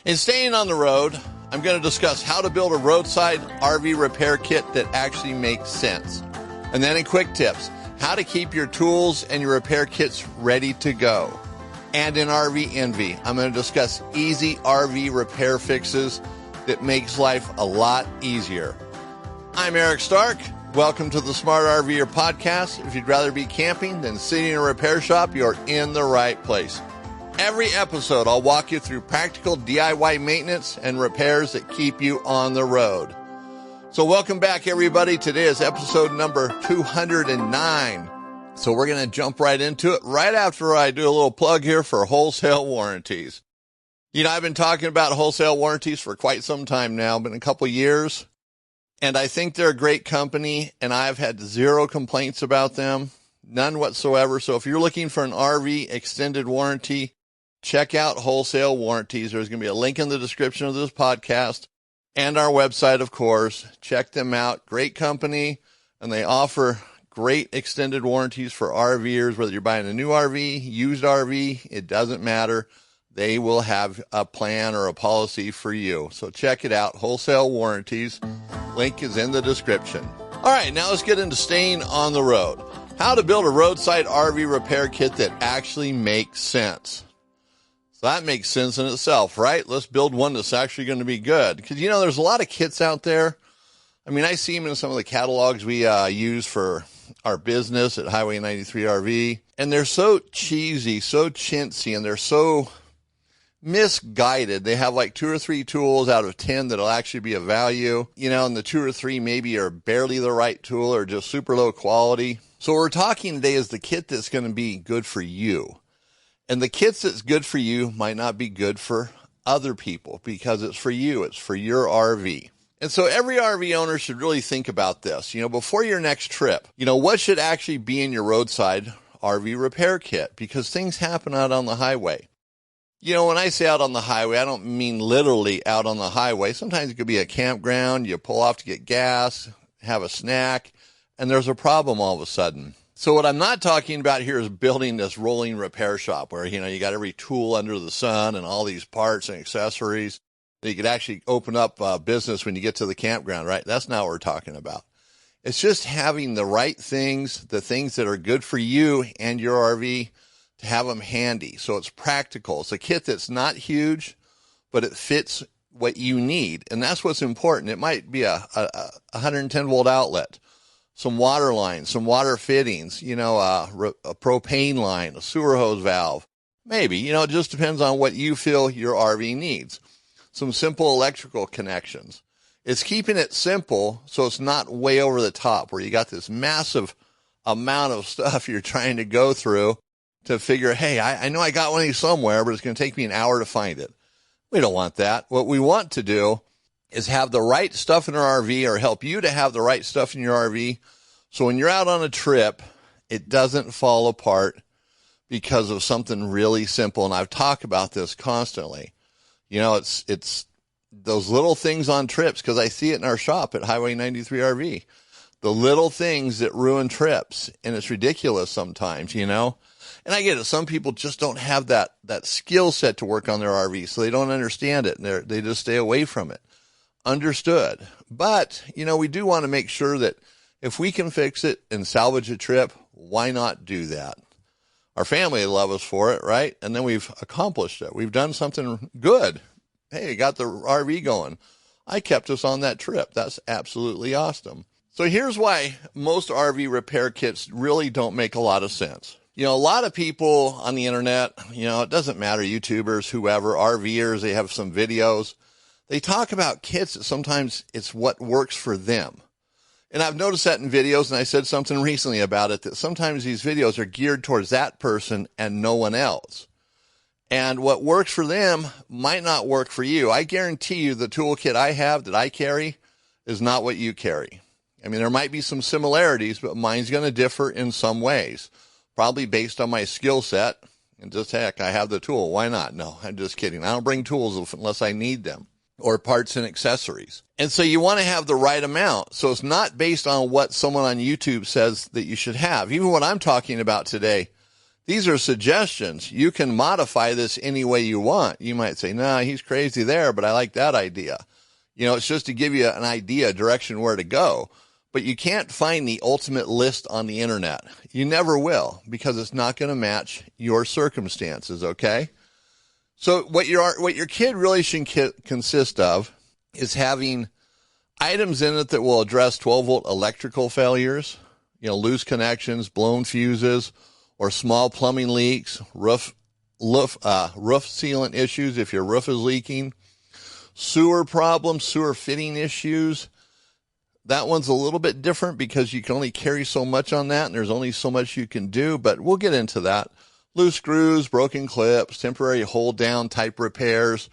In staying on the road, I'm going to discuss how to build a roadside RV repair kit that actually makes sense. And then in quick tips, how to keep your tools and your repair kits ready to go. And in RV Envy, I'm going to discuss easy RV repair fixes that makes life a lot easier. I'm Eric Stark. Welcome to the Smart RVer Podcast. If you'd rather be camping than sitting in a repair shop, you're in the right place. Every episode, I'll walk you through practical DIY maintenance and repairs that keep you on the road. So welcome back, everybody. Today is episode number 209. So we're going to jump right into it right after I do a little plug here for wholesale warranties. You know, I've been talking about wholesale warranties for quite some time now, been a couple years, and I think they're a great company, and I've had zero complaints about them, none whatsoever. So if you're looking for an RV extended warranty, check out wholesale warranties. There's going to be a link in the description of this podcast and our website, of course. Check them out. Great company, and they offer great extended warranties for RVers, whether you're buying a new RV, used RV, it doesn't matter. They will have a plan or a policy for you. So check it out. Wholesale warranties. Link is in the description. All right, now let's get into staying on the road. How to build a roadside RV repair kit that actually makes sense. So that makes sense in itself, right? Let's build one that's actually going to be good. Because, you know, there's a lot of kits out there. I mean, I see them in some of the catalogs we use for our business at Highway 93 RV. And they're so cheesy, so chintzy, and they're so misguided. They have like 2 or 3 tools out of 10 that'll actually be of value, you know, and the 2 or 3 maybe are barely the right tool or just super low quality. So what we're talking today is the kit that's going to be good for you. And the kits that's good for you might not be good for other people because it's for you. It's for your RV. And so every RV owner should really think about this. You know, before your next trip, you know, what should actually be in your roadside RV repair kit? Because things happen out on the highway. You know, when I say out on the highway, I don't mean literally out on the highway. Sometimes it could be a campground. You pull off to get gas, have a snack, and there's a problem all of a sudden. So what I'm not talking about here is building this rolling repair shop where, you know, you got every tool under the sun and all these parts and accessories that you could actually open up business when you get to the campground, right? That's not what we're talking about. It's just having the right things, the things that are good for you and your RV, to have them handy. So it's practical. It's a kit that's not huge, but it fits what you need. And that's what's important. It might be a 110 volt outlet, some water lines, some water fittings, you know, a propane line, a sewer hose valve. Maybe, you know, it just depends on what you feel your RV needs. Some simple electrical connections. It's keeping it simple so it's not way over the top where you got this massive amount of stuff you're trying to go through to figure, hey, I know I got one of these somewhere, but it's going to take me an hour to find it. We don't want that. What we want to do is have the right stuff in our RV or help you to have the right stuff in your RV. So when you're out on a trip, it doesn't fall apart because of something really simple. And I've talked about this constantly. You know, it's those little things on trips, because I see it in our shop at Highway 93 RV. The little things that ruin trips. And it's ridiculous sometimes, you know. And I get it. Some people just don't have that skill set to work on their RV, so they don't understand it, and they just stay away from it. Understood. But, you know, we do want to make sure that if we can fix it and salvage a trip, why not do that? Our family love us for it, right? And then we've accomplished it. We've done something good. Hey, got the RV going. I kept us on that trip. That's absolutely awesome. So here's why most RV repair kits really don't make a lot of sense. You know, a lot of people on the internet, you know, it doesn't matter, YouTubers, whoever, RVers, they have some videos. They talk about kits that sometimes it's what works for them. And I've noticed that in videos, and I said something recently about it, that sometimes these videos are geared towards that person and no one else. And what works for them might not work for you. I guarantee you the toolkit I have that I carry is not what you carry. I mean, there might be some similarities, but mine's going to differ in some ways. Probably based on my skill set. And just, heck, I have the tool. Why not? No, I'm just kidding. I don't bring tools unless I need them, or parts and accessories. And so you want to have the right amount. So it's not based on what someone on YouTube says that you should have. Even what I'm talking about today These are suggestions. You can modify this any way you want. You might say, nah, he's crazy there, but I like that idea. It's just to give you an idea, direction where to go. But you can't find the ultimate list on the internet. You never will, because it's not going to match your circumstances, okay? So what your kit really should consist of is having items in it that will address 12-volt electrical failures, loose connections, blown fuses, or small plumbing leaks, roof sealant issues if your roof is leaking, sewer problems, sewer fitting issues. That one's a little bit different because you can only carry so much on that, and there's only so much you can do, but we'll get into that. Loose screws, broken clips, temporary hold down type repairs.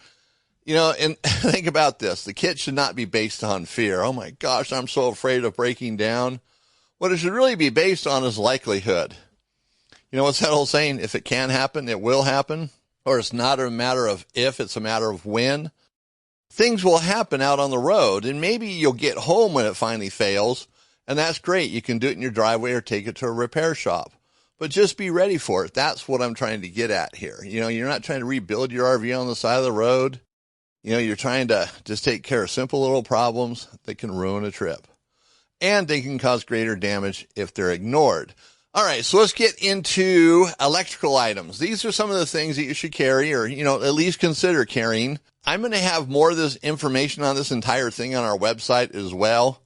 And think about this. The kit should not be based on fear. Oh my gosh, I'm so afraid of breaking down. What it should really be based on is likelihood. What's that old saying? If it can happen, it will happen. Or it's not a matter of if, it's a matter of when. Things will happen out on the road, and maybe you'll get home when it finally fails, and that's great. You can do it in your driveway or take it to a repair shop. But just be ready for it. That's what I'm trying to get at here. You're not trying to rebuild your RV on the side of the road. You're trying to just take care of simple little problems that can ruin a trip. And they can cause greater damage if they're ignored. All right, so let's get into electrical items. These are some of the things that you should carry or, at least consider carrying. I'm going to have more of this information on this entire thing on our website as well.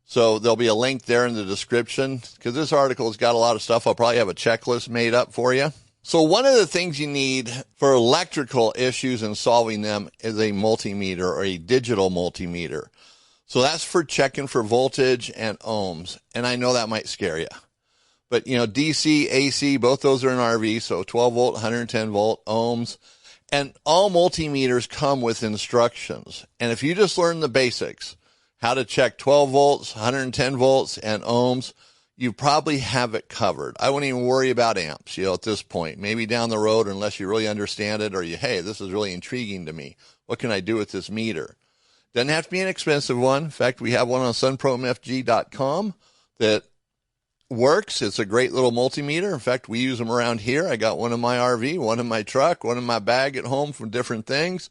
So there'll be a link there in the description because this article has got a lot of stuff. I'll probably have a checklist made up for you. So one of the things you need for electrical issues and solving them is a multimeter or a digital multimeter. So that's for checking for voltage and ohms. And I know that might scare you. But, DC, AC, both those are in RV. So 12 volt, 110 volt, ohms. And all multimeters come with instructions. And if you just learn the basics, how to check 12 volts, 110 volts, and ohms, you probably have it covered. I wouldn't even worry about amps, at this point. Maybe down the road, unless you really understand it, or hey, this is really intriguing to me. What can I do with this meter? Doesn't have to be an expensive one. In fact, we have one on sunpromfg.com that works. It's a great little multimeter. In fact, we use them around here. I got one in my RV, one in my truck, one in my bag at home for different things.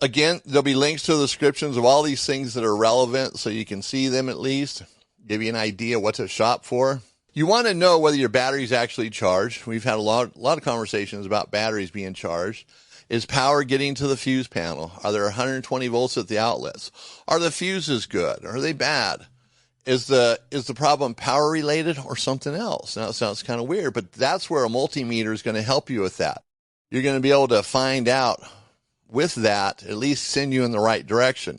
Again, there'll be links to the descriptions of all these things that are relevant so you can see them at least, give you an idea what to shop for. You want to know whether your battery's actually charged. We've had a lot of conversations about batteries being charged. Is power getting to the fuse panel? Are there 120 volts at the outlets? Are the fuses good? Are they bad? Is the problem power related or something else? Now it sounds kind of weird, but that's where a multimeter is going to help you with that. You're going to be able to find out with that, at least send you in the right direction.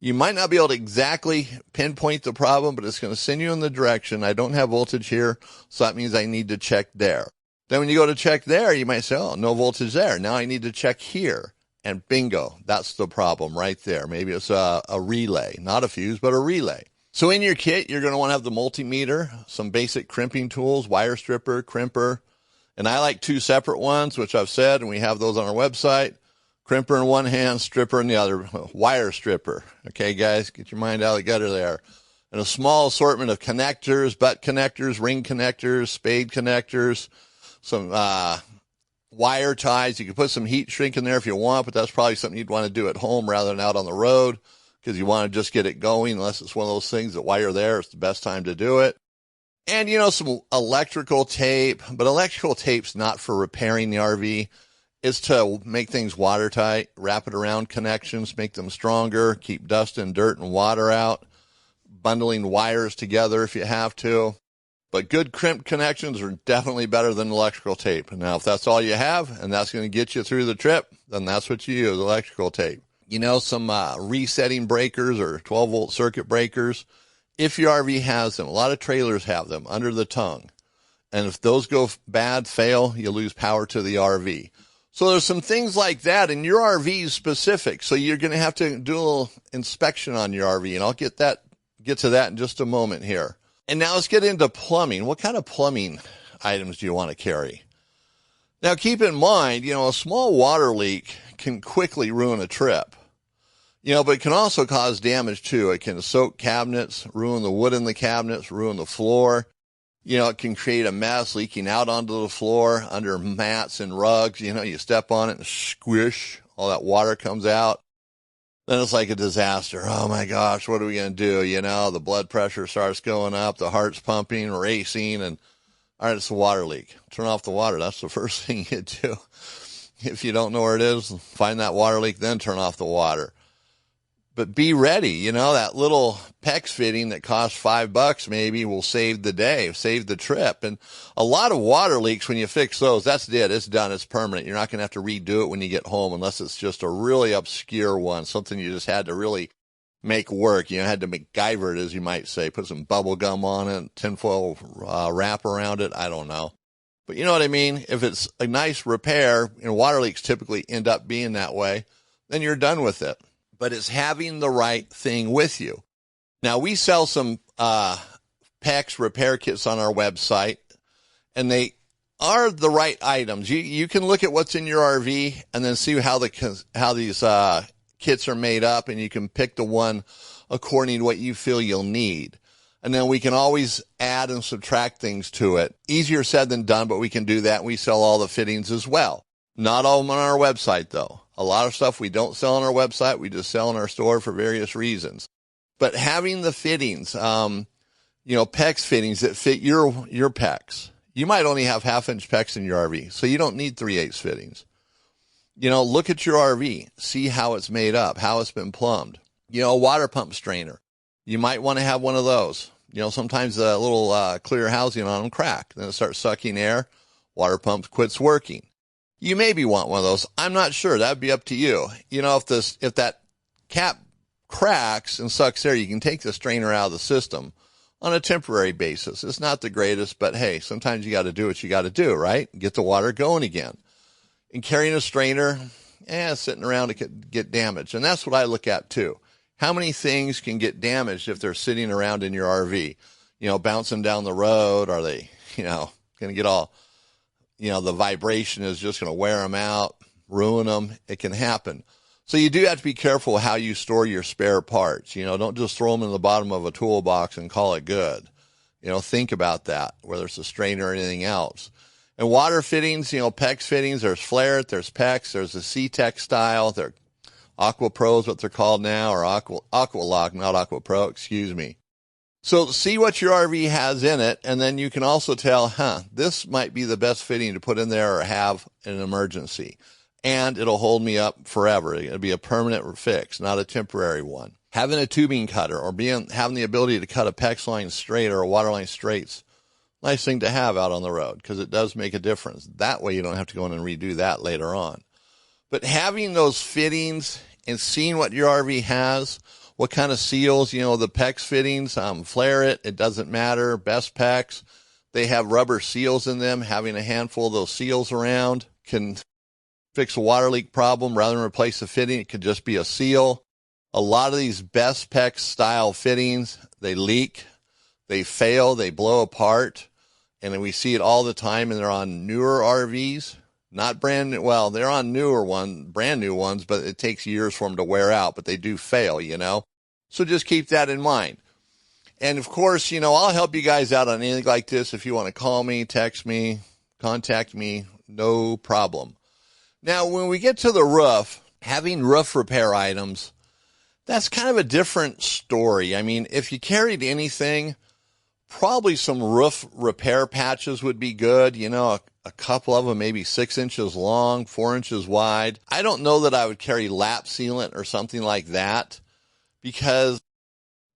You might not be able to exactly pinpoint the problem, but it's going to send you in the direction. I don't have voltage here, so that means I need to check there. Then when you go to check there, you might say, oh, no voltage there. Now I need to check here. And bingo, that's the problem right there. Maybe it's a relay, not a fuse, but a relay. So in your kit, you're going to want to have the multimeter, some basic crimping tools, wire stripper, crimper. And I like two separate ones, which I've said, and we have those on our website. Crimper in one hand, stripper in the other, wire stripper. Okay, guys, get your mind out of the gutter there. And a small assortment of connectors, butt connectors, ring connectors, spade connectors, some wire ties. You can put some heat shrink in there if you want, but that's probably something you'd want to do at home rather than out on the road because you want to just get it going unless it's one of those things that while you're there, it's the best time to do it. And, some electrical tape, but electrical tape's not for repairing the RV. It's to make things watertight, wrap it around connections, make them stronger, keep dust and dirt and water out, bundling wires together if you have to. But good crimp connections are definitely better than electrical tape. Now, if that's all you have and that's going to get you through the trip, then that's what you use, electrical tape. Some resetting breakers or 12-volt circuit breakers, if your RV has them. A lot of trailers have them under the tongue. And if those go bad, fail, you lose power to the RV. So there's some things like that, and your RV is specific. So you're going to have to do a little inspection on your RV, and I'll get to that in just a moment here. And now let's get into plumbing. What kind of plumbing items do you want to carry? Now keep in mind, a small water leak can quickly ruin a trip. But it can also cause damage too. It can soak cabinets, ruin the wood in the cabinets, ruin the floor. It can create a mess leaking out onto the floor, under mats and rugs. You step on it and squish, all that water comes out. Then it's like a disaster. Oh my gosh, what are we going to do? The blood pressure starts going up, the heart's pumping, racing, and all right, it's a water leak. Turn off the water. That's the first thing you do. If you don't know where it is, find that water leak, then turn off the water. But be ready. That little PEX fitting that costs $5 maybe will save the day, save the trip. And a lot of water leaks, when you fix those, that's it. It's done. It's permanent. You're not going to have to redo it when you get home unless it's just a really obscure one, something you just had to really make work. Had to MacGyver it, as you might say, put some bubble gum on it, tinfoil wrap around it. I don't know. But you know what I mean? If it's a nice repair, water leaks typically end up being that way, then you're done with it. But it's having the right thing with you. Now, we sell some PEX repair kits on our website, and they are the right items. You can look at what's in your RV and then see how these kits are made up, and you can pick the one according to what you feel you'll need. And then we can always add and subtract things to it. Easier said than done, but we can do that. We sell all the fittings as well. Not all of them on our website, though. A lot of stuff we don't sell on our website. We just sell in our store for various reasons. But having the fittings, PEX fittings that fit your PEX. You might only have 1/2-inch PEX in your RV, so you don't need 3/8 fittings. Look at your RV. See how it's made up, how it's been plumbed. A water pump strainer. You might want to have one of those. Sometimes the little clear housing on them crack. Then it starts sucking air. Water pump quits working. You maybe want one of those. I'm not sure. That'd be up to you. If that cap cracks and sucks air, you can take the strainer out of the system on a temporary basis. It's not the greatest, but hey, sometimes you got to do what you got to do, right? Get the water going again. And carrying a strainer, sitting around, it could get damaged. And that's what I look at too. How many things can get damaged if they're sitting around in your RV? Bouncing down the road. Are they, going to get all, the vibration is just going to wear them out, ruin them. It can happen. So you do have to be careful how you store your spare parts. Don't just throw them in the bottom of a toolbox and call it good. Think about that, whether it's a strainer or anything else. And water fittings, PEX fittings, there's Flare It, there's PEX, there's the C-Tech style. They're Aqua Pro is what they're called now, or Aqua Lock, not Aqua Pro, excuse me. So see what your RV has in it, and then you can also tell, this might be the best fitting to put in there or have in an emergency. And it'll hold me up forever. It'll be a permanent fix, not a temporary one. Having a tubing cutter or having the ability to cut a PEX line straight or a water line straight's nice thing to have out on the road, because it does make a difference. That way you don't have to go in and redo that later on. But having those fittings and seeing what your RV has, what kind of seals, the PEX fittings, Flare It, it doesn't matter. Best PEX, they have rubber seals in them. Having a handful of those seals around can fix a water leak problem rather than replace the fitting. It could just be a seal. A lot of these best PEX style fittings, they leak, they fail, they blow apart, and we see it all the time, and they're on newer RVs. Not brand new. Well, they're on brand new ones, but it takes years for them to wear out, but they do fail, So just keep that in mind. And of course, I'll help you guys out on anything like this. If you want to call me, text me, contact me, no problem. Now, when we get to the roof, having roof repair items, that's kind of a different story. I mean, if you carried anything, probably some roof repair patches would be good. A couple of them, maybe 6 inches long, 4 inches wide. I don't know that I would carry lap sealant or something like that, because,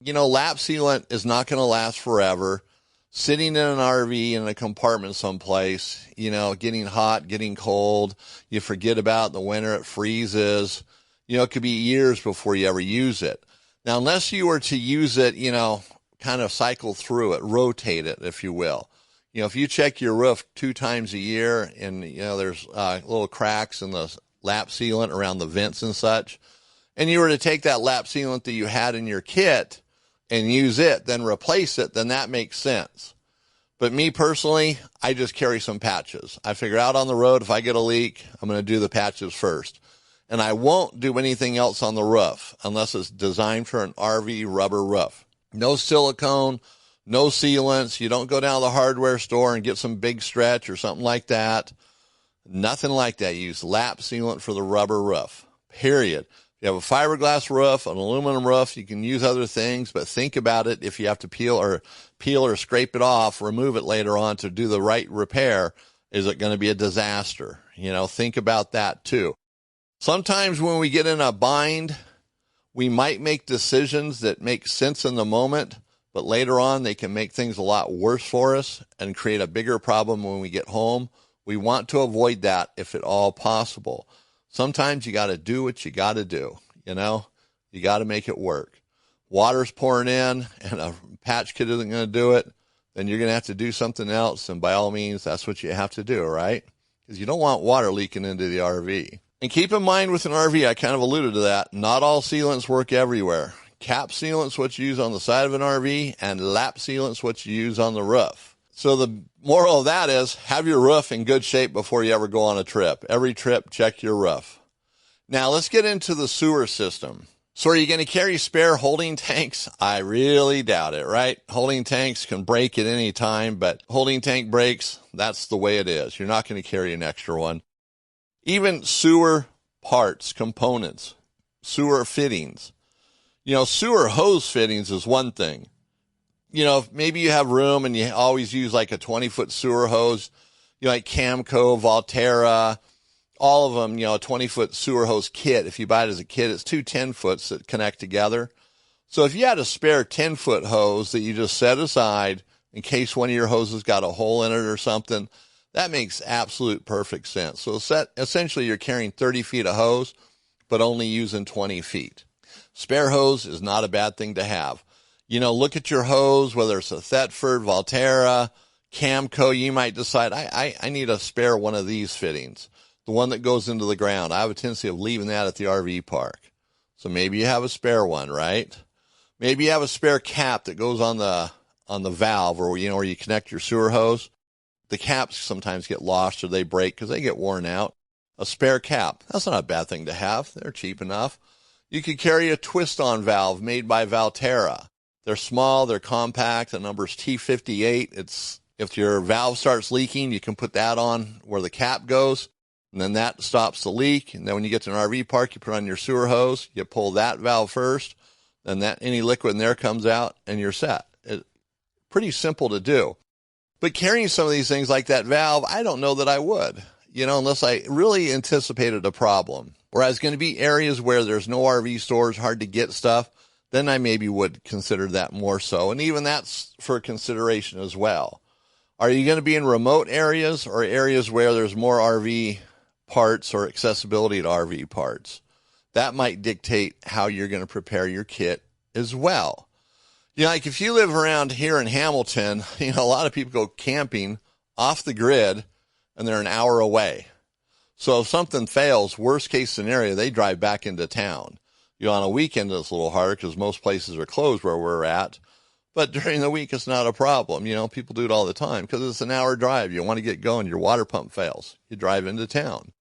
lap sealant is not going to last forever. Sitting in an RV in a compartment someplace, getting hot, getting cold, you forget about it in the winter, it freezes. It could be years before you ever use it. Now, unless you were to use it, kind of cycle through it, rotate it, if you will. If you check your roof 2 times a year and, there's little cracks in the lap sealant around the vents and such, and you were to take that lap sealant that you had in your kit and use it, then replace it, then that makes sense. But me personally, I just carry some patches. I figure out on the road, if I get a leak, I'm going to do the patches first. And I won't do anything else on the roof unless it's designed for an RV rubber roof. No silicone, No sealants. You don't go down to the hardware store and get some big stretch or something like that. Nothing like that. You use lap sealant for the rubber roof, period. If you have a fiberglass roof, an aluminum roof, you can use other things, but think about it. If you have to peel or scrape it off, remove it later on to do the right repair, is it going to be a disaster? Think about that too. Sometimes when we get in a bind, we might make decisions that make sense in the moment, but later on they can make things a lot worse for us and create a bigger problem when we get home. We want to avoid that if at all possible. Sometimes you got to do what you got to do. You got to make it work. Water's pouring in and a patch kit isn't going to do it, then you're going to have to do something else. And by all means, that's what you have to do, right? Because you don't want water leaking into the RV. And keep in mind with an RV, I kind of alluded to that, not all sealants work everywhere. Cap sealant's what you use on the side of an RV, and lap sealant's what you use on the roof. So the moral of that is, have your roof in good shape before you ever go on a trip. Every trip, check your roof. Now let's get into the sewer system. So are you going to carry spare holding tanks? I really doubt it, right? Holding tanks can break at any time, but holding tank breaks, that's the way it is. You're not going to carry an extra one. Even sewer parts, components, sewer fittings. Sewer hose fittings is one thing. Maybe you have room and you always use like a 20-foot sewer hose, like Camco, Volterra, all of them, a 20-foot sewer hose kit. If you buy it as a kit, it's two 10-foots that connect together. So if you had a spare 10-foot hose that you just set aside in case one of your hoses got a hole in it or something, that makes absolute perfect sense. So essentially you're carrying 30 feet of hose, but only using 20 feet. Spare hose is not a bad thing to have. Look at your hose, whether it's a Thetford, Volterra, Camco, you might decide, I need a spare one of these fittings. The one that goes into the ground. I have a tendency of leaving that at the RV park. So maybe you have a spare one, right? Maybe you have a spare cap that goes on the valve or, where you connect your sewer hose. The caps sometimes get lost or they break because they get worn out. A spare cap, that's not a bad thing to have. They're cheap enough. You could carry a twist-on valve made by Volterra. They're small, they're compact. The number's T58. If your valve starts leaking, you can put that on where the cap goes, and then that stops the leak. And then when you get to an RV park, you put on your sewer hose, you pull that valve first, then any liquid in there comes out, and you're set. It's pretty simple to do. But carrying some of these things like that valve, I don't know that I would, unless I really anticipated a problem. Whereas going to be areas where there's no RV stores, hard to get stuff, then I maybe would consider that more so. And even that's for consideration as well. Are you going to be in remote areas or areas where there's more RV parts or accessibility to RV parts? That might dictate how you're going to prepare your kit as well. Like if you live around here in Hamilton, a lot of people go camping off the grid and they're an hour away. So if something fails, worst case scenario, they drive back into town. On a weekend, it's a little harder because most places are closed where we're at. But during the week, it's not a problem. People do it all the time because it's an hour drive. You want to get going. Your water pump fails. You drive into town.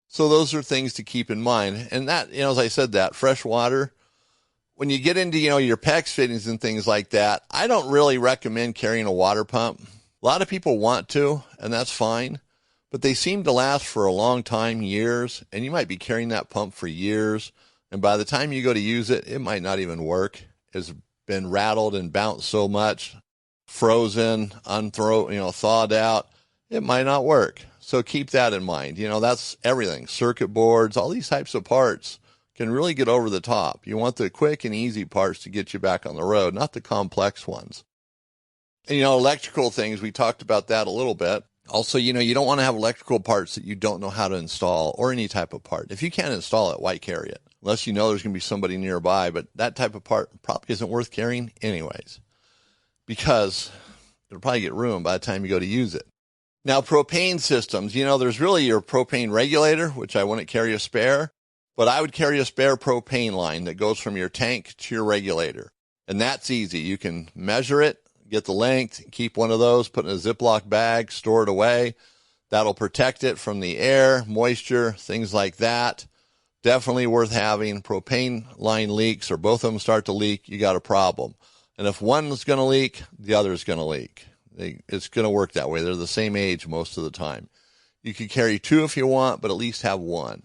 So those are things to keep in mind. And that, as I said, that fresh water, when you get into, your PEX fittings and things like that, I don't really recommend carrying a water pump. A lot of people want to, and that's fine. But they seem to last for a long time, years. And you might be carrying that pump for years. And by the time you go to use it, it might not even work. It's been rattled and bounced so much, frozen, thawed out. It might not work. So keep that in mind. That's everything. Circuit boards, all these types of parts can really get over the top. You want the quick and easy parts to get you back on the road, not the complex ones. And, electrical things, we talked about that a little bit. Also, you don't want to have electrical parts that you don't know how to install or any type of part. If you can't install it, why carry it? Unless there's going to be somebody nearby, but that type of part probably isn't worth carrying anyways, because it'll probably get ruined by the time you go to use it. Now, propane systems, there's really your propane regulator, which I wouldn't carry a spare, but I would carry a spare propane line that goes from your tank to your regulator. And that's easy. You can measure it, get the length, keep one of those, put it in a Ziploc bag, store it away. That'll protect it from the air, moisture, things like that. Definitely worth having. Propane line leaks or both of them start to leak, you got a problem. And if one is going to leak, the other is going to leak. It's going to work that way. They're the same age most of the time. You can carry two if you want, but at least have one.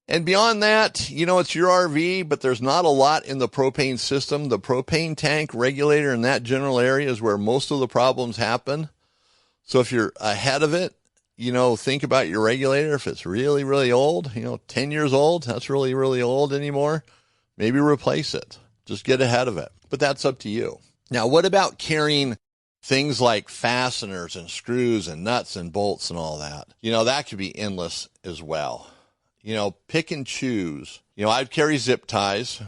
And beyond that, it's your RV, but there's not a lot in the propane system. The propane tank regulator in that general area is where most of the problems happen. So if you're ahead of it, think about your regulator. If it's really, really old, 10 years old, that's really, really old anymore. Maybe replace it. Just get ahead of it. But that's up to you. Now, what about carrying things like fasteners and screws and nuts and bolts and all that? That could be endless as well. Pick and choose. I'd carry zip ties,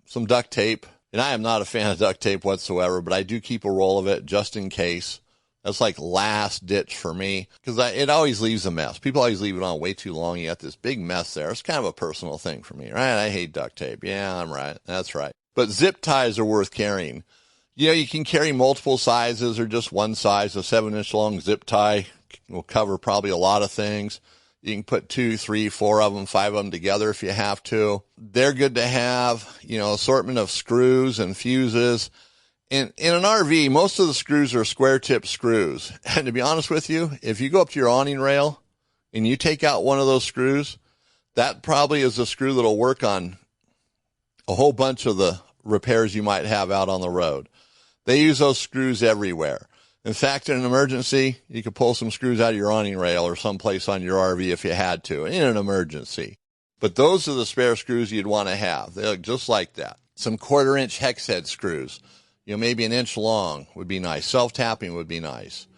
some duct tape. And I am not a fan of duct tape whatsoever, but I do keep a roll of it just in case. That's like last ditch for me because it always leaves a mess. People always leave it on way too long. You got this big mess there. It's kind of a personal thing for me, right? I hate duct tape. Yeah, I'm right. That's right. But zip ties are worth carrying. You can carry multiple sizes or just one size. A 7-inch long zip tie will cover probably a lot of things. You can put 2, 3, 4 of them, 5 of them together if you have to. They're good to have, assortment of screws and fuses. In an RV, most of the screws are square tip screws. And to be honest with you, if you go up to your awning rail and you take out one of those screws, that probably is a screw that'll work on a whole bunch of the repairs you might have out on the road. They use those screws everywhere. In fact, in an emergency, you could pull some screws out of your awning rail or someplace on your RV if you had to, in an emergency. But those are the spare screws you'd want to have. They look just like that. Some 1/4-inch hex head screws. Maybe 1 inch long would be nice. Self-tapping would be nice.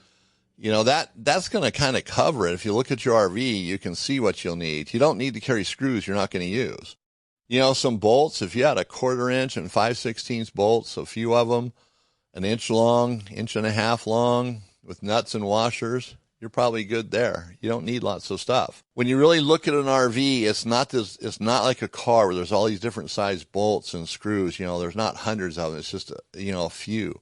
That's going to kind of cover it. If you look at your RV, you can see what you'll need. You don't need to carry screws you're not going to use. Some bolts, if you had a 1/4-inch and 5/16 bolts, a few of them, 1 inch long, 1.5 long, with nuts and washers, you're probably good there. You don't need lots of stuff. When you really look at an RV, it's not like a car where there's all these different size bolts and screws. There's not hundreds of them. It's just, a few.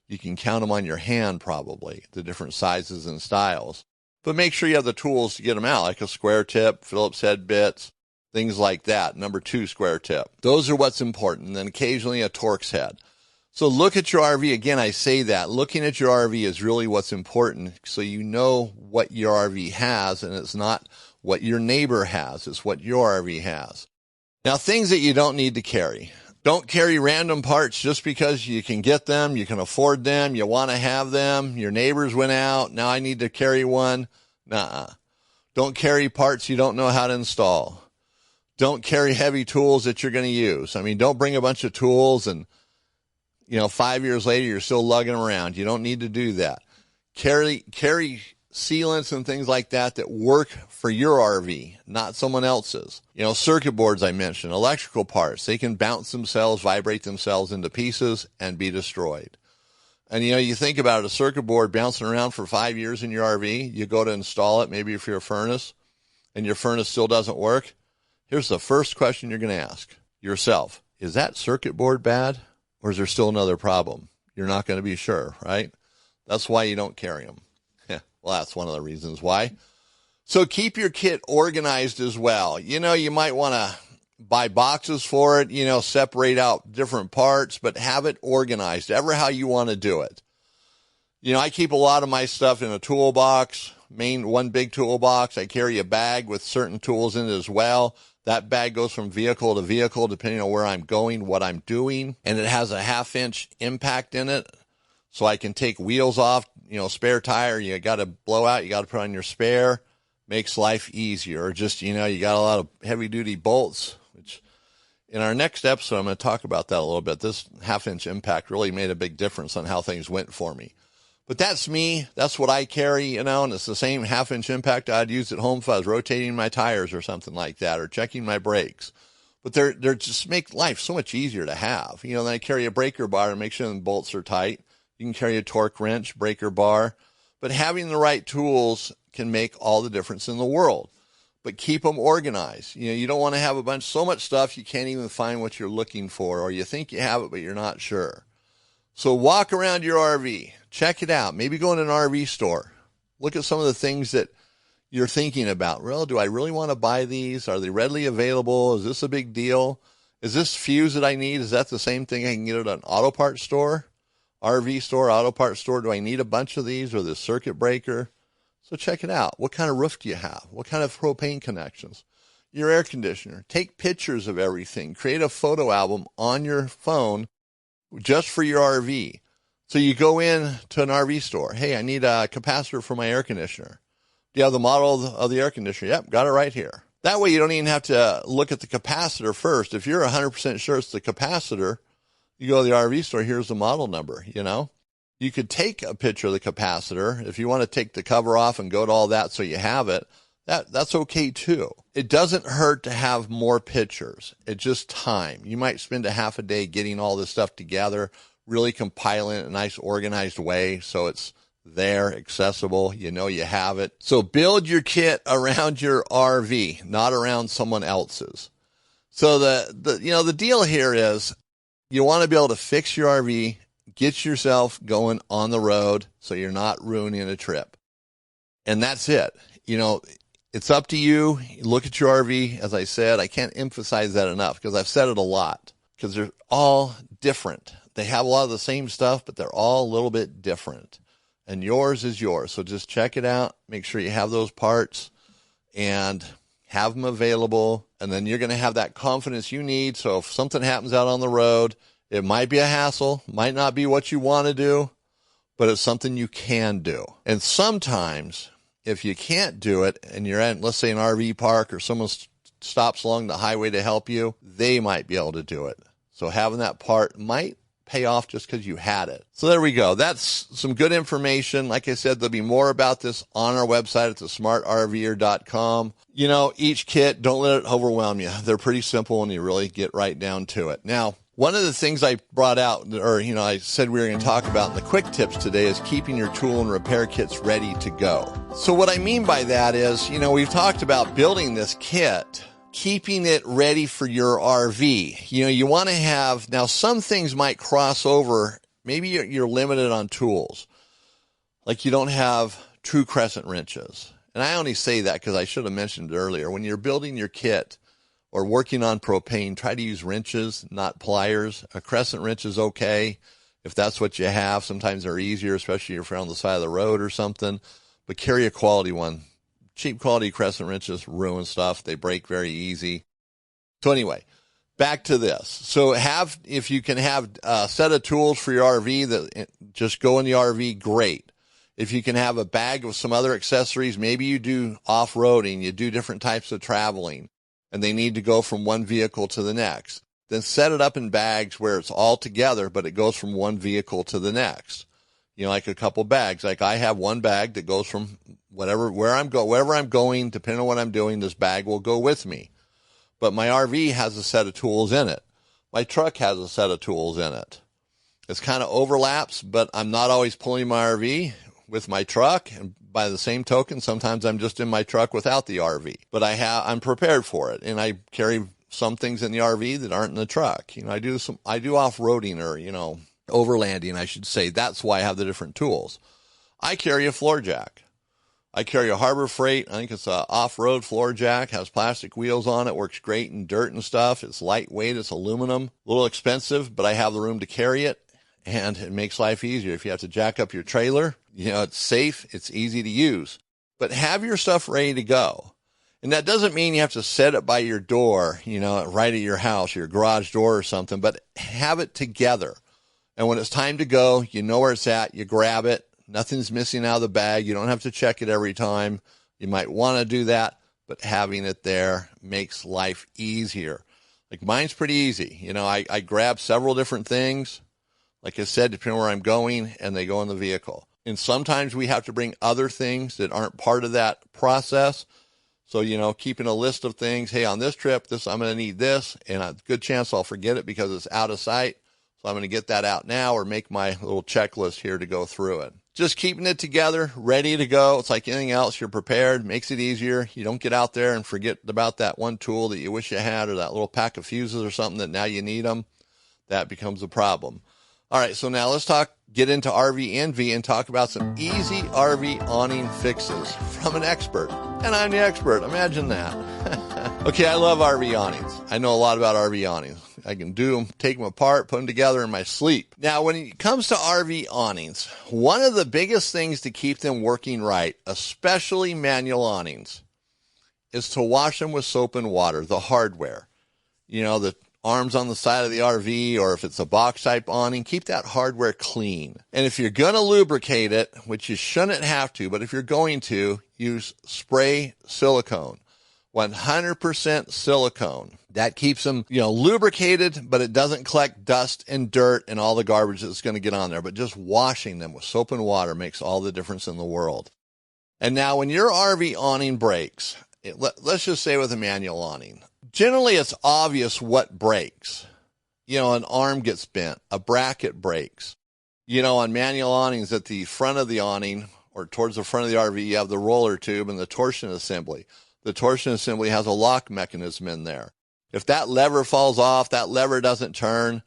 You can count them on your hand probably, the different sizes and styles. But make sure you have the tools to get them out, like a square tip, Phillips head bits, things like that. Number 2, square tip. Those are what's important. And then occasionally a Torx head. So look at your RV. Again, I say that. Looking at your RV is really what's important so you know what your RV has, and it's not what your neighbor has. It's what your RV has. Now, things that you don't need to carry. Don't carry random parts just because you can get them, you can afford them, you want to have them. Your neighbors went out. Now I need to carry one. Nuh-uh. Don't carry parts you don't know how to install. Don't carry heavy tools that you're going to use. Don't bring a bunch of tools and 5 years later, you're still lugging them around. You don't need to do that. Carry sealants and things like that work for your RV, not someone else's. Circuit boards I mentioned, electrical parts, they can bounce themselves, vibrate themselves into pieces and be destroyed. And you think about it, a circuit board bouncing around for 5 years in your RV, you go to install it, maybe for your furnace, and your furnace still doesn't work. Here's the first question you're going to ask yourself. Is that circuit board bad? Or is there still another problem? You're not going to be sure, right? That's why you don't carry them. Well, that's one of the reasons why. So keep your kit organized as well. You might want to buy boxes for it, separate out different parts, but have it organized, ever how you want to do it. I keep a lot of my stuff in a toolbox, one big toolbox. I carry a bag with certain tools in it as well. That bag goes from vehicle to vehicle, depending on where I'm going, what I'm doing. And it has a 1/2-inch impact in it. So I can take wheels off, spare tire. You got to blow out. You got to put on your spare. Makes life easier. Or just, you got a lot of heavy duty bolts, which in our next episode, I'm going to talk about that a little bit. This 1/2-inch impact really made a big difference on how things went for me. But that's me. That's what I carry, and it's the same 1/2-inch impact I'd use at home if I was rotating my tires or something like that, or checking my brakes. But they're just make life so much easier to have. Then I carry a breaker bar to make sure the bolts are tight. You can carry a torque wrench, breaker bar. But having the right tools can make all the difference in the world. But keep them organized. You don't want to have so much stuff you can't even find what you're looking for, or you think you have it, but you're not sure. So walk around your RV. Check it out. Maybe go in an RV store. Look at some of the things that you're thinking about. Well, do I really want to buy these? Are they readily available? Is this a big deal? Is this fuse that I need, is that the same thing I can get at an auto parts store, RV store, auto parts store? Do I need a bunch of these, or the circuit breaker? So check it out. What kind of roof do you have? What kind of propane connections? Your air conditioner. Take pictures of everything. Create a photo album on your phone just for your RV. So you go in to an RV store. Hey, I need a capacitor for my air conditioner. Do you have the model of the air conditioner? Yep, got it right here. That way you don't even have to look at the capacitor first. If you're 100% sure it's the capacitor, you go to the RV store, here's the model number, you know. You could take a picture of the capacitor. If you want to take the cover off and go to all that so you have it, that's okay too. It doesn't hurt to have more pictures. It's just time. You might spend a half a day getting all this stuff together, really compiling it in a nice organized way so it's there, accessible, you know you have it. So build your kit around your RV, not around someone else's. So the deal here is you want to be able to fix your RV, get yourself going on the road so you're not ruining a trip. And that's it. You know, it's up to you. Look at your RV. As I said, I can't emphasize that enough because I've said it a lot, because they're all different. They have a lot of the same stuff, but they're all a little bit different. And yours is yours. So just check it out. Make sure you have those parts and have them available. And then you're going to have that confidence you need. So if something happens out on the road, it might be a hassle, might not be what you want to do, but it's something you can do. And sometimes if you can't do it and you're at, let's say, an RV park, or someone stops along the highway to help you, they might be able to do it. So having that part might pay off just because you had it. So there we go. That's some good information. Like I said, there'll be more about this on our website at the smartrver.com. You know, each kit, don't let it overwhelm you. They're pretty simple and you really get right down to it. Now, one of the things I brought out, or, you know, I said we were going to talk about in the quick tips today, is keeping your tool and repair kits ready to go. So what I mean by that is, you know, we've talked about building this kit, keeping it ready for your RV. You know, you want to have, now some things might cross over. Maybe you're limited on tools. Like you don't have true crescent wrenches. And I only say that because I should have mentioned it earlier. When you're building your kit or working on propane, try to use wrenches, not pliers. A crescent wrench is okay if that's what you have. Sometimes they're easier, especially if you're on the side of the road or something. But carry a quality one. Cheap quality crescent wrenches ruin stuff. They break very easy. So anyway, back to this. So if you can have a set of tools for your RV that just go in the RV, great. If you can have a bag of some other accessories, maybe you do off-roading, you do different types of traveling, and they need to go from one vehicle to the next. Then set it up in bags where it's all together, but it goes from one vehicle to the next. You know, like a couple bags. Like I have one bag that goes from wherever I'm going, depending on what I'm doing, this bag will go with me. But my RV has a set of tools in it. My truck has a set of tools in it. It's kind of overlaps, but I'm not always pulling my RV with my truck. And by the same token, sometimes I'm just in my truck without the RV. But I'm prepared for it, and I carry some things in the RV that aren't in the truck. You know, I do off-roading, or, you know, overlanding, I should say. That's why I have the different tools. I carry a floor jack. I carry a Harbor Freight. I think it's a off-road floor jack, has plastic wheels on it, works great in dirt and stuff. It's lightweight, it's aluminum, a little expensive, but I have the room to carry it, and it makes life easier. If you have to jack up your trailer, you know, it's safe, it's easy to use. But have your stuff ready to go. And that doesn't mean you have to set it by your door, you know, right at your house, your garage door or something, but have it together. And when it's time to go, you know where it's at, you grab it. Nothing's missing out of the bag. You don't have to check it every time. You might want to do that, but having it there makes life easier. Like mine's pretty easy. You know, I grab several different things, like I said, depending on where I'm going, and they go in the vehicle. And sometimes we have to bring other things that aren't part of that process. So, you know, keeping a list of things, hey, on this trip, I'm going to need this, and a good chance I'll forget it because it's out of sight. So I'm going to get that out now, or make my little checklist here to go through it. Just keeping it together, ready to go. It's like anything else. You're prepared, makes it easier. You don't get out there and forget about that one tool that you wish you had, or that little pack of fuses or something that now you need them. That becomes a problem. All right, so now let's get into RV Envy and talk about some easy RV awning fixes from an expert. And I'm the expert. Imagine that. Okay, I love RV awnings. I know a lot about RV awnings. I can do them, take them apart, put them together in my sleep. Now, when it comes to RV awnings, one of the biggest things to keep them working right, especially manual awnings, is to wash them with soap and water, the hardware. You know, the arms on the side of the RV, or if it's a box type awning, keep that hardware clean. And if you're going to lubricate it, which you shouldn't have to, but if you're going to, use spray silicone. 100% silicone. That keeps them, lubricated, but it doesn't collect dust and dirt and all the garbage that's going to get on there. But just washing them with soap and water makes all the difference in the world. And now when your RV awning breaks, let's just say with a manual awning, generally it's obvious what breaks. An arm gets bent, a bracket breaks. On manual awnings at the front of the awning or towards the front of the RV, you have the roller tube and the torsion assembly. The torsion assembly has a lock mechanism in there. If that lever falls off, that lever doesn't turn,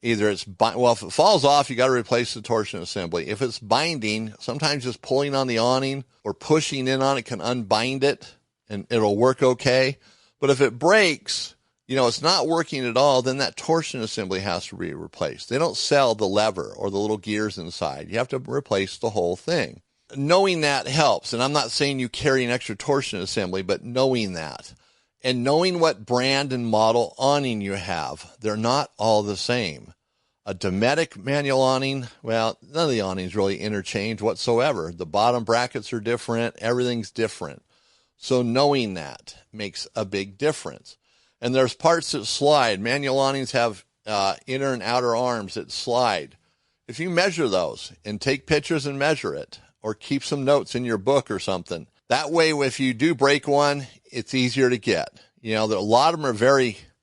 if it falls off, you got to replace the torsion assembly. If it's binding, sometimes just pulling on the awning or pushing in on it can unbind it and it'll work okay. But if it breaks, it's not working at all, then that torsion assembly has to be replaced. They don't sell the lever or the little gears inside. You have to replace the whole thing. Knowing that helps. And I'm not saying you carry an extra torsion assembly, but knowing that and knowing what brand and model awning you have, they're not all the same. A Dometic manual awning, well, none of the awnings really interchange whatsoever. The bottom brackets are different. Everything's different. So knowing that makes a big difference. And there's parts that slide. Manual awnings have inner and outer arms that slide. If you measure those and take pictures and measure it, or keep some notes in your book or something. That way, if you do break one, it's easier to get. A lot of them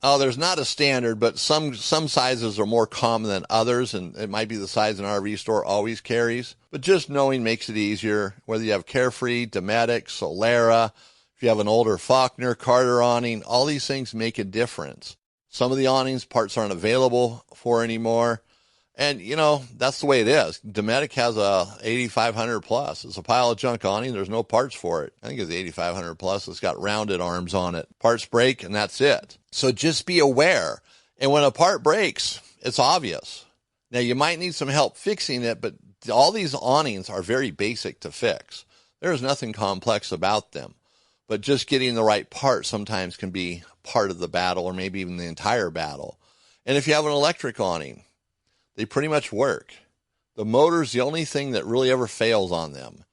are there's not a standard, but some sizes are more common than others, and it might be the size an RV store always carries. But just knowing makes it easier, whether you have Carefree, Dometic, Solera, if you have an older Faulkner, Carter awning, all these things make a difference. Some of the awnings parts aren't available for anymore. And, that's the way it is. Dometic has a 8500 plus. It's a pile of junk awning. There's no parts for it. I think it's the 8500 plus. It's got rounded arms on it. Parts break, and that's it. So just be aware. And when a part breaks, it's obvious. Now, you might need some help fixing it, but all these awnings are very basic to fix. There's nothing complex about them. But just getting the right part sometimes can be part of the battle, or maybe even the entire battle. And if you have an electric awning, they pretty much work. The motor's the only thing that really ever fails on them.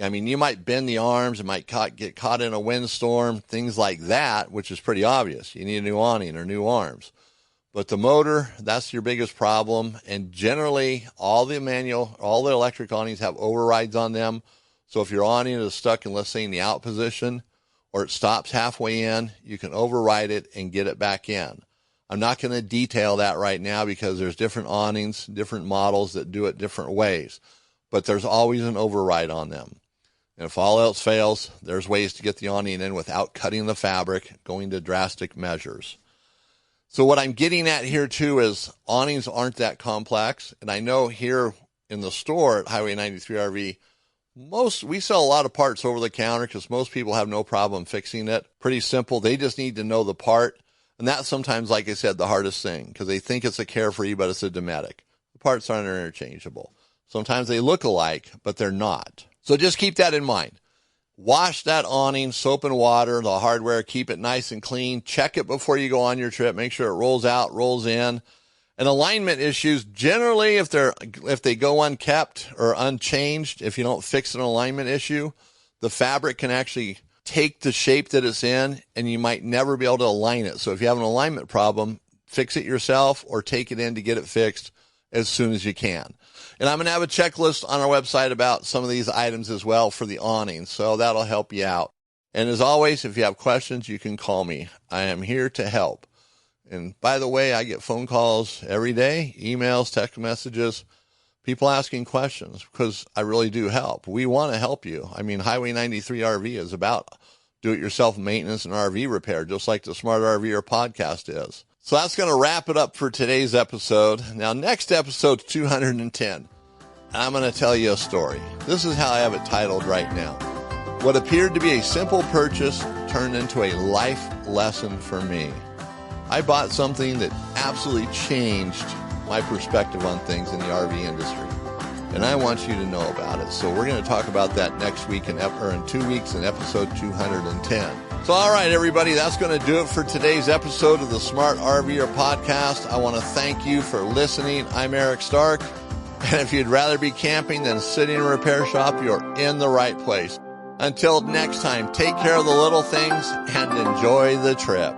I mean, you might bend the arms, it might get caught in a windstorm, things like that, which is pretty obvious. You need a new awning or new arms. But the motor, that's your biggest problem. And generally, all the electric awnings have overrides on them. So if your awning is stuck in, let's say, in the out position, or it stops halfway in, you can override it and get it back in. I'm not going to detail that right now because there's different awnings, different models that do it different ways. But there's always an override on them. And if all else fails, there's ways to get the awning in without cutting the fabric, going to drastic measures. So what I'm getting at here too is awnings aren't that complex. And I know here in the store at Highway 93 RV, we sell a lot of parts over the counter because most people have no problem fixing it. Pretty simple. They just need to know the part. And that's sometimes, like I said, the hardest thing because they think it's a Carefree, but it's a Dometic. The parts aren't interchangeable. Sometimes they look alike, but they're not. So just keep that in mind. Wash that awning, soap and water, the hardware, keep it nice and clean. Check it before you go on your trip. Make sure it rolls out, rolls in. And alignment issues, generally, if they go unkept or unchanged, if you don't fix an alignment issue, the fabric can actually take the shape that it's in, and you might never be able to align it. So if you have an alignment problem, fix it yourself or take it in to get it fixed as soon as you can. And I'm going to have a checklist on our website about some of these items as well for the awning, so that'll help you out. And as always, if you have questions, you can call me. I am here to help. And by the way, I get phone calls every day, emails, text messages, people asking questions because I really do help. We want to help you. I mean, Highway 93 RV is about do-it-yourself maintenance and RV repair, just like the Smart RVer Podcast is. So that's going to wrap it up for today's episode. Now, next episode's 210. And I'm going to tell you a story. This is how I have it titled right now. What appeared to be a simple purchase turned into a life lesson for me. I bought something that absolutely changed my perspective on things in the RV industry. And I want you to know about it. So we're going to talk about that next week in 2 weeks in episode 210. So all right, everybody, that's going to do it for today's episode of the Smart RVer Podcast. I want to thank you for listening. I'm Eric Stark. And if you'd rather be camping than sitting in a repair shop, you're in the right place. Until next time, take care of the little things and enjoy the trip.